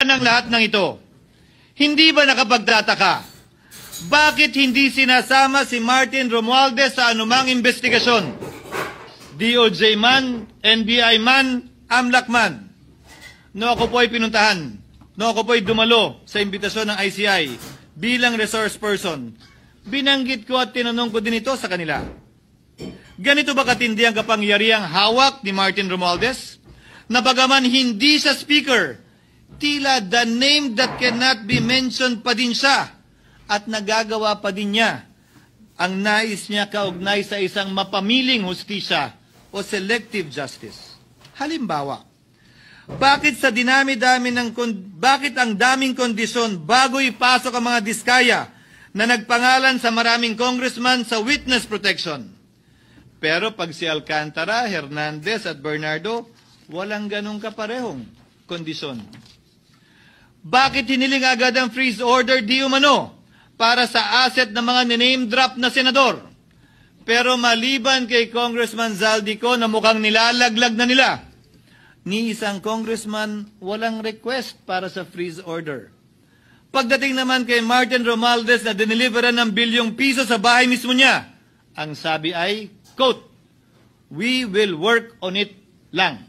ng lahat ng ito, hindi ba nakapagtataka? Bakit hindi sinasama si Martin Romualdez sa anumang investigasyon? DOJ man, NBI man, AMLAC man. No ako po'y pinuntahan. No ako po'y dumalo sa imbitasyon ng ICI bilang resource person. Binanggit ko at tinanong ko din ito sa kanila. Ganito ba katindi ang kapangyarihang hawak ni Martin Romualdez? Na bagaman hindi siya speaker, tila the name that cannot be mentioned pa din siya at nagagawa pa din niya ang nais niya kaugnay sa isang mapamiling hustisya o selective justice. Halimbawa, bakit ang daming kondisyon bago ipasok ang mga diskaya na nagpangalan sa maraming congressman sa witness protection? Pero pag si Alcantara, Hernandez at Bernardo, walang ganong kaparehong kondisyon. Bakit hiniling agad ang freeze order di umano para sa asset ng mga name drop na senador? Pero maliban kay Congressman Zaldico na mukhang nilalaglag na nila, ni isang congressman walang request para sa freeze order. Pagdating naman kay Martin Romualdez na dineliveran ng bilyong piso sa bahay mismo niya, ang sabi ay, quote, "We will work on it lang."